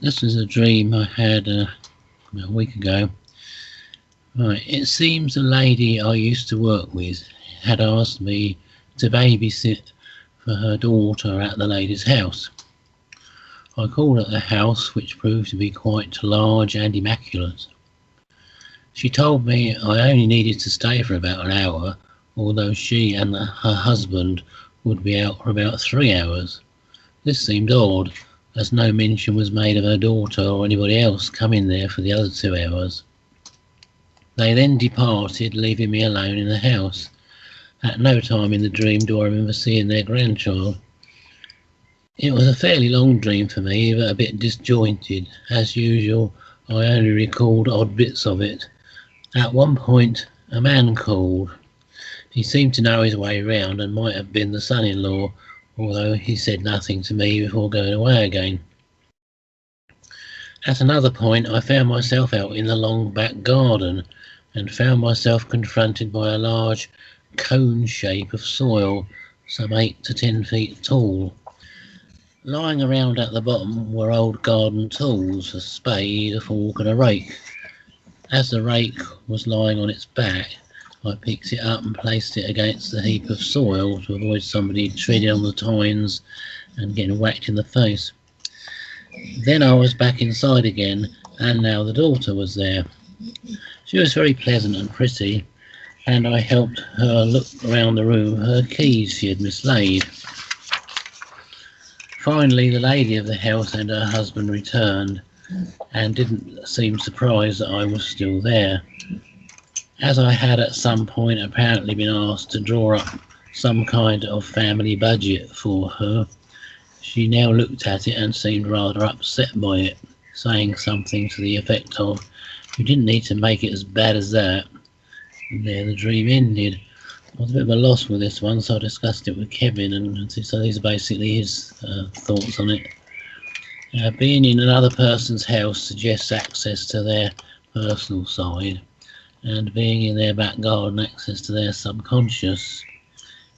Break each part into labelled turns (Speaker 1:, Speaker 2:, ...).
Speaker 1: This is a dream I had a week ago. Right, it seems the lady I used to work with had asked me to babysit for her daughter at the lady's house. I called at the house, which proved to be quite large and immaculate. She told me I only needed to stay for about an hour, although she and her husband would be out for about 3 hours. This seemed odd, as no mention was made of her daughter or anybody else coming there for the other 2 hours. They then departed, leaving me alone in the house. At no time in the dream do I remember seeing their grandchild. It was a fairly long dream for me, but a bit disjointed. As usual, I only recalled odd bits of it. At one point, a man called. He seemed to know his way round and might have been the son-in-law, although he said nothing to me before going away again. At another point, I found myself out in the long back garden and found myself confronted by a large cone shape of soil, some 8 to 10 feet tall. Lying around at the bottom were old garden tools, a spade, a fork and a rake. As the rake was lying on its back, I picked it up and placed it against the heap of soil to avoid somebody treading on the tines and getting whacked in the face. Then I was back inside again, and now the daughter was there. She was very pleasant and pretty, and I helped her look around the room for her keys she had mislaid. Finally, the lady of the house and her husband returned and didn't seem surprised that I was still there. As I had at some point apparently been asked to draw up some kind of family budget for her, she now looked at it and seemed rather upset by it, saying something to the effect of, "You didn't need to make it as bad as that." And there the dream ended. I was a bit of a loss with this one, so I discussed it with Kevin, and so these are basically his thoughts on it. Being in another person's house suggests access to their personal side, and being in their back garden, access to their subconscious.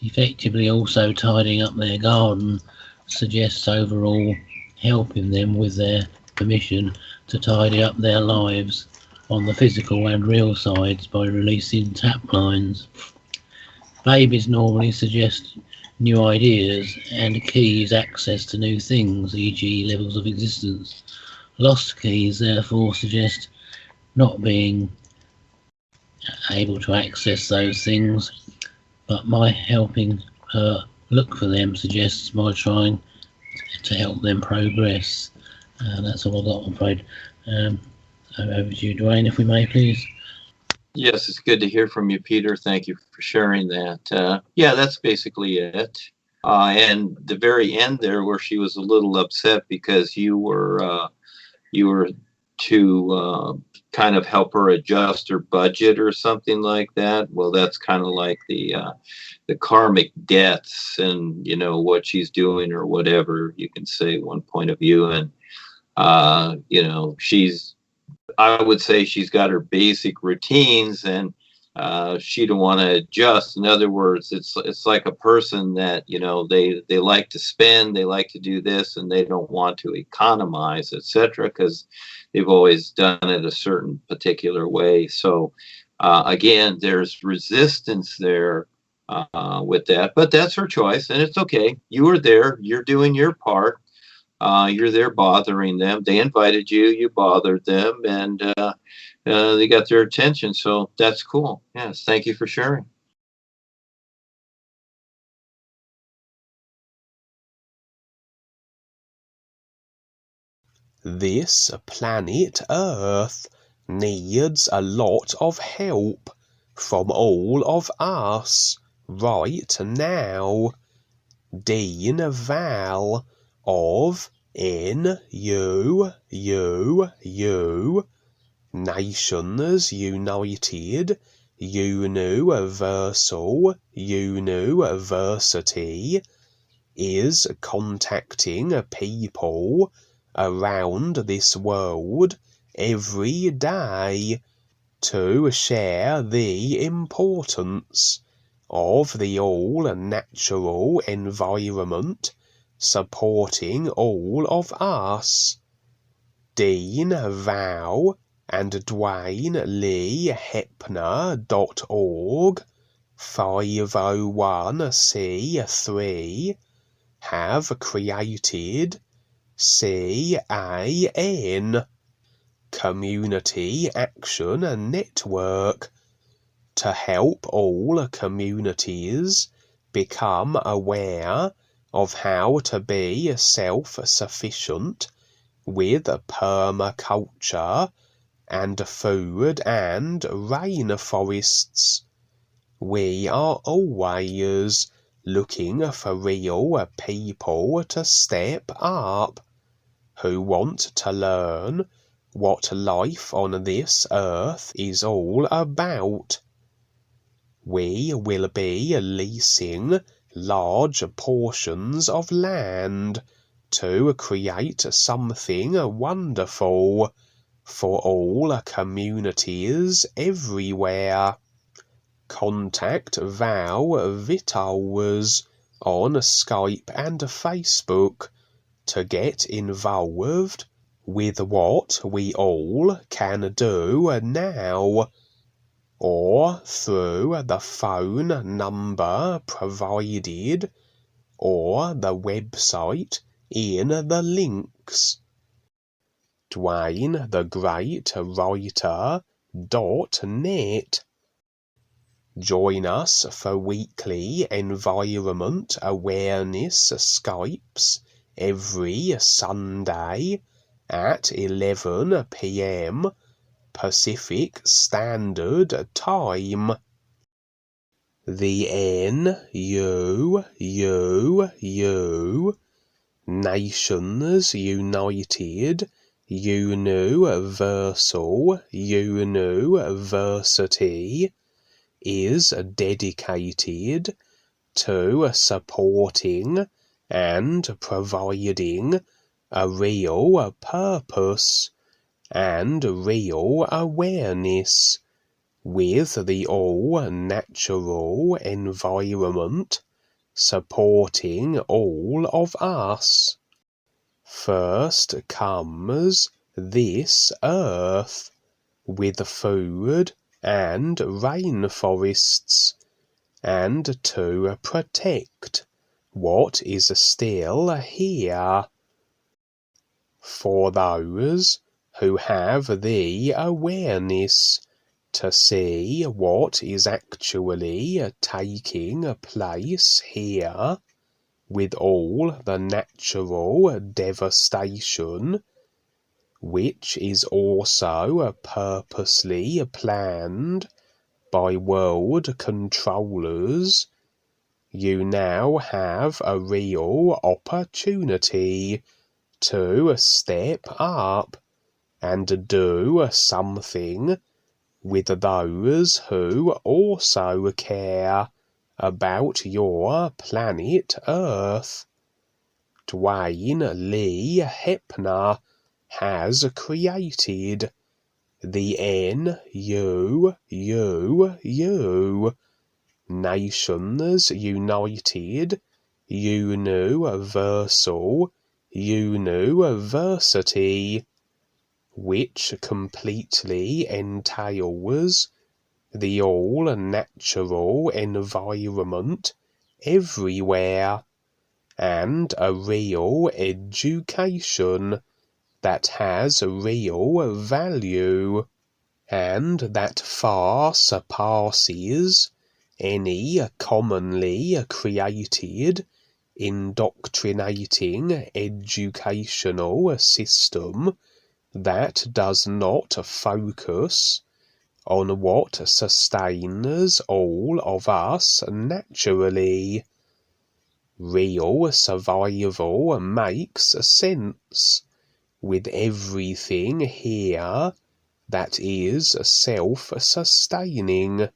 Speaker 1: Effectively also tidying up their garden suggests overall helping them with their permission to tidy up their lives on the physical and real sides by releasing tap lines. Babies normally suggest new ideas and keys access to new things, e.g. levels of existence. Lost keys therefore suggest not being able to access those things, but my helping her look for them suggests my trying to help them progress. That's all I got, I'm afraid. Over to you, Duane, if we may, please.
Speaker 2: Yes, it's good to hear from you, Peter. Thank you for sharing that. Yeah, that's basically it. And the very end there, where she was a little upset because you were to kind of help her adjust her budget or something like that. Well, that's kind of like the karmic debts and, you know, what she's doing or whatever, you can say one point of view. And, you know, I would say she's got her basic routines and she don't want to adjust. In other words, it's like a person that, you know, they like to spend, they like to do this, and they don't want to economize, etc., because they've always done it a certain particular way. So again, there's resistance there with that, but that's her choice, and it's okay. You were there, you're doing your part. You're there bothering them. They invited you, you bothered them, and they got their attention. So that's cool. Yes, thank you for sharing.
Speaker 3: This planet Earth needs a lot of help from all of us right now. Dean Val of NUUU, Nations United, UNUversal, UNUversity, is contacting people around this world every day to share the importance of the all-natural environment supporting all of us. Dean Val and Duane Lee Heppner.org 501c3 have created CAN, Community Action Network, to help all communities become aware of how to be self-sufficient with permaculture and food and rainforests. We are always looking for real people to step up, who want to learn what life on this earth is all about. We will be leasing large portions of land to create something wonderful for all communities everywhere. Contact Val Vittles on Skype and Facebook to get involved with what we all can do now, or through the phone number provided or the website in the links. Duane the Great Writer.net. Join us for weekly environment awareness Skypes every Sunday at 11 p.m. Pacific Standard Time. The NUUU, Nations United UNUversal UNUversity, is dedicated to supporting and providing a real purpose and real awareness with the all-natural environment supporting all of us. First comes this earth with food and rainforests, and to protect what is still here. For those who have the awareness to see what is actually taking place here with all the natural devastation, which is also purposely planned by WorldKontrollers, you now have a real opportunity to step up and do something with those who also care about your planet Earth. Duane Lee Heppner has created the NUUU, Nations United UNUversal UNUversity, which completely entails the all-natural environment everywhere, and a real education that has real value, and that far surpasses any commonly created indoctrinating educational system that does not focus on what sustains all of us naturally. Real survival makes sense with everything here that is self-sustaining.